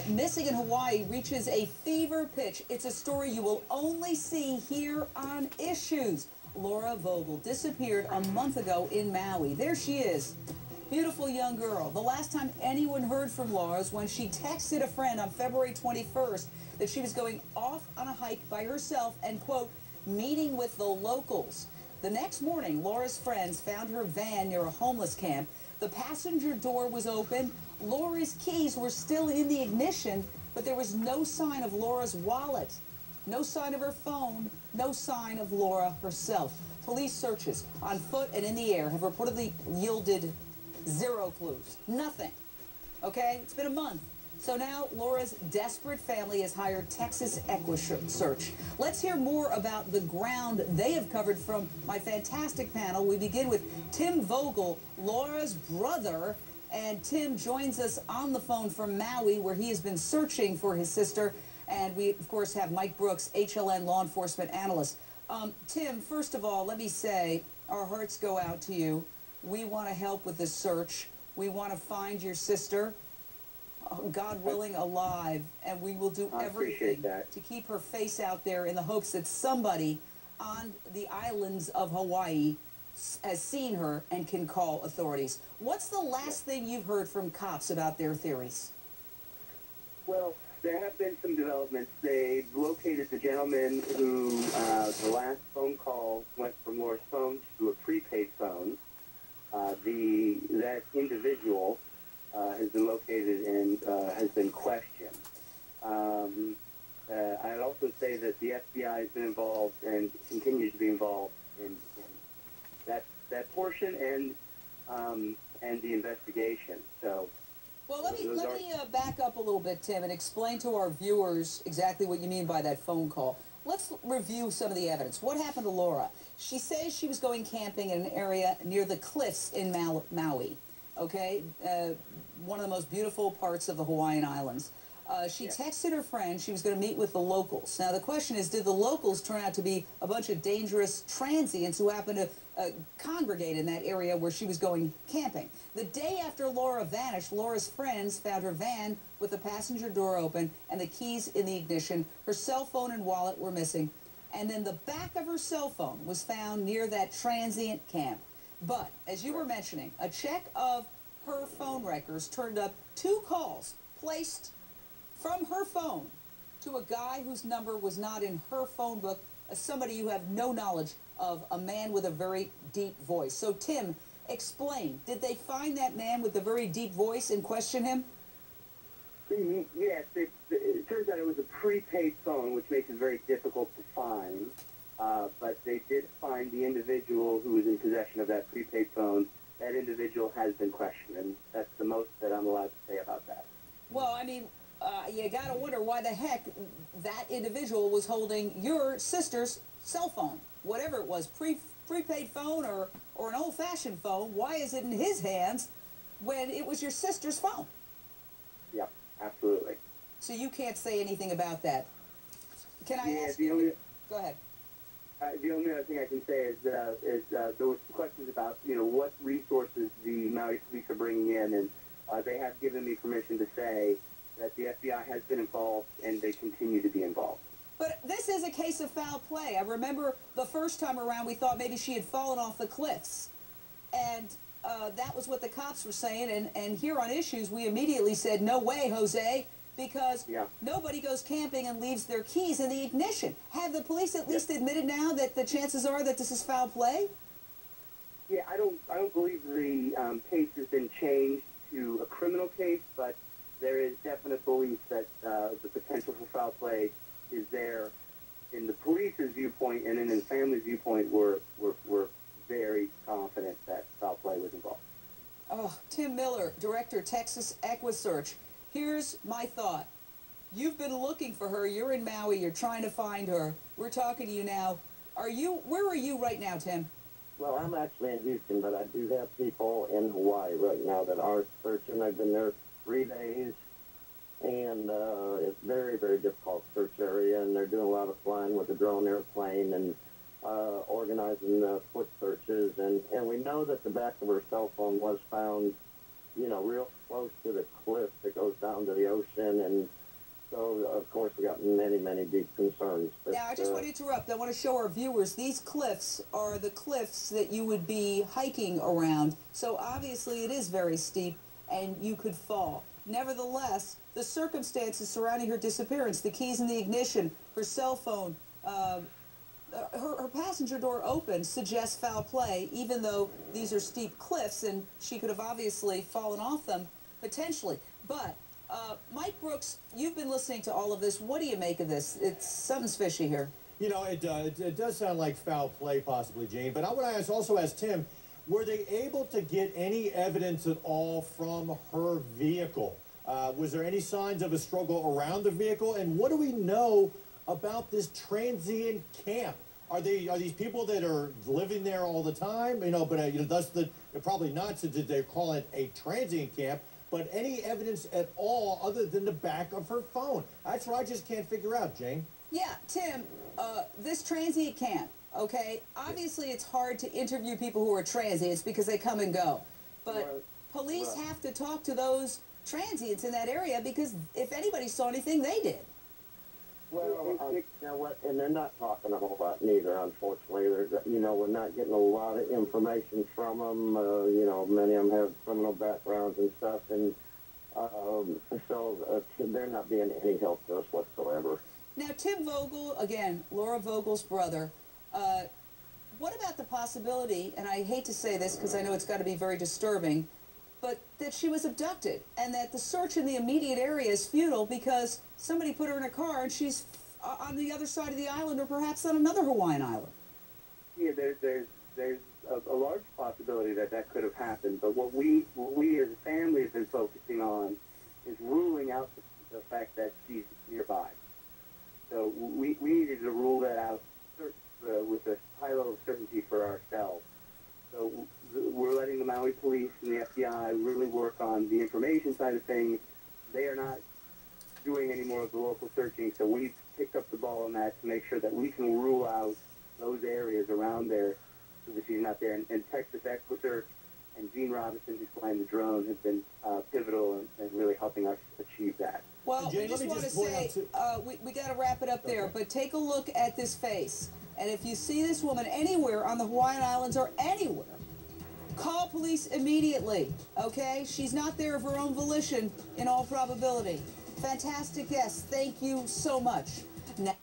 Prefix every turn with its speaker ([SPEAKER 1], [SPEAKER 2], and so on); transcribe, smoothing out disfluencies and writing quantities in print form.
[SPEAKER 1] missing in Hawaii reaches a fever pitch. It's a story you will only see here on Issues. Laura Vogel disappeared a month ago in Maui. There she is. Beautiful young girl. The last time anyone heard from Laura was when she texted a friend on February 21st that she was going off on a hike by herself and, quote, meeting with the locals. The next morning, Laura's friends found her van near a homeless camp. The passenger door was open. Laura's keys were still in the ignition, but there was no sign of Laura's wallet, no sign of her phone, no sign of Laura herself. Police searches on foot and in the air have reportedly yielded zero clues. Nothing. Okay? It's been a month. So now Laura's desperate family has hired Texas EquiSearch. Let's hear more about the ground they have covered from my fantastic panel. We begin with Tim Vogel, Laura's brother. And Tim joins us on the phone from Maui, where he has been searching for his sister. And we, of course, have Mike Brooks, HLN law enforcement analyst. Tim, first of all, let me say our hearts go out to you. We want to help with this search. We want to find your sister, God willing, alive, and we will do everything to keep her face out there in the hopes that somebody on the islands of Hawaii has seen her and can call authorities. What's the last thing you've heard from cops about their theories?
[SPEAKER 2] Well, there have been some developments. They located the gentleman who the last phone call went from Laura's phone to a prepaid phone. That individual has been located and has been questioned. I'd also say that the FBI has been involved and continues to be involved in that portion and the investigation. So.
[SPEAKER 1] Well, let me back up a little bit, Tim, and explain to our viewers exactly what you mean by that phone call. Let's review some of the evidence. What happened to Laura? She says she was going camping in an area near the cliffs in Maui, okay? One of the most beautiful parts of the Hawaiian Islands. She texted her friend she was going to meet with the locals. Now, the question is, did the locals turn out to be a bunch of dangerous transients who happened to congregate in that area where she was going camping? The day after Laura vanished, Laura's friends found her van with the passenger door open and the keys in the ignition. Her cell phone and wallet were missing. And then the back of her cell phone was found near that transient camp. But, as you were mentioning, a check of her phone records turned up 2 calls placed from her phone to a guy whose number was not in her phone book, somebody you have no knowledge of, a man with a very deep voice. So, Tim, explain. Did they find that man with the very deep voice and question him?
[SPEAKER 2] Yes, it turns out it was a prepaid phone, which makes it very difficult to find. But they did find the individual who was in possession of that prepaid phone. That individual has been questioned, and that's the most that I'm allowed to say about that.
[SPEAKER 1] Well, I mean, you gotta wonder why the heck that individual was holding your sister's cell phone, whatever it was, prepaid phone or an old-fashioned phone. Why is it in his hands when it was your sister's phone?
[SPEAKER 2] Yeah, absolutely.
[SPEAKER 1] So you can't say anything about that. Can I ask you? Go ahead.
[SPEAKER 2] The only other thing I can say is there were some questions about, what resources the Maui police are bringing in, and they have given me permission to say that the FBI has been involved and they continue to be involved.
[SPEAKER 1] But this is a case of foul play. I remember the first time around we thought maybe she had fallen off the cliffs. And that was what the cops were saying. And here on Issues, we immediately said, no way, Jose, because nobody goes camping and leaves their keys in the ignition. Have the police at least admitted now that the chances are that this is foul play?
[SPEAKER 2] Yeah, I don't believe the case has been changed to a criminal case, but there is definite belief that the potential for foul play is there. In the police's viewpoint and in the family's viewpoint, we're very confident that foul play was involved.
[SPEAKER 1] Oh, Tim Miller, Director, Texas EquiSearch. Here's my thought. You've been looking for her. You're in Maui. You're trying to find her. We're talking to you now. Where are you right now, Tim?
[SPEAKER 3] Well, I'm actually in Houston, but I do have people in Hawaii right now that are searching. I've been there 3 days, and it's very, very difficult search area, and they're doing a lot of flying with a drone airplane and organizing the foot searches, and we know that the back of her cell phone was found real close to the cliff that goes down to the ocean, and so of course we got many, many deep concerns. But,
[SPEAKER 1] Now, I just want to interrupt. I want to show our viewers these cliffs are the cliffs that you would be hiking around. So obviously it is very steep and you could fall. Nevertheless, the circumstances surrounding her disappearance, the keys in the ignition, her cell phone, her passenger door open suggests foul play, even though these are steep cliffs and she could have obviously fallen off them potentially. But Mike Brooks, you've been listening to all of this. What do you make of this? Something's fishy here.
[SPEAKER 4] It does sound like foul play possibly, Jane. But I want to also ask Tim, were they able to get any evidence at all from her vehicle? Was there any signs of a struggle around the vehicle? And what do we know about this transient camp? Are these people that are living there all the time? Probably not, since they're calling it a transient camp. But any evidence at all other than the back of her phone? That's what I just can't figure out, Jane.
[SPEAKER 1] Yeah, Tim, this transient camp, okay? Obviously, it's hard to interview people who are transients because they come and go. But police have to talk to those transients in that area because if anybody saw anything, they did.
[SPEAKER 3] Well, you know what, and they're not talking a whole lot neither, unfortunately. We're not getting a lot of information from them. Many of them have criminal backgrounds and stuff, and so they're not being any help to us whatsoever.
[SPEAKER 1] Now, Tim Vogel, again, Laura Vogel's brother, what about the possibility, and I hate to say this because I know it's got to be very disturbing, but that she was abducted and that the search in the immediate area is futile because somebody put her in a car and she's on the other side of the island or perhaps on another Hawaiian island?
[SPEAKER 2] Yeah, there's a large possibility that could have happened, but what we as a family have been focusing on is ruling out the fact that she's nearby. So we needed to rule that out with a high level of certainty for ourselves. So we're letting the Maui police and the FBI really work on the information side of things. They are not doing any more of the local searching, so we've picked up the ball on that to make sure that we can rule out those areas around there so that she's not there. And Texas Equisearch and Gene Robinson, who's flying the drone, have been pivotal in really helping us achieve that.
[SPEAKER 1] Well,
[SPEAKER 4] Jane,
[SPEAKER 1] we just want to say, we got to wrap it up there, but take a look at this face. And if you see this woman anywhere on the Hawaiian Islands or anywhere, call police immediately, okay? She's not there of her own volition in all probability. Fantastic guest. Thank you so much. Now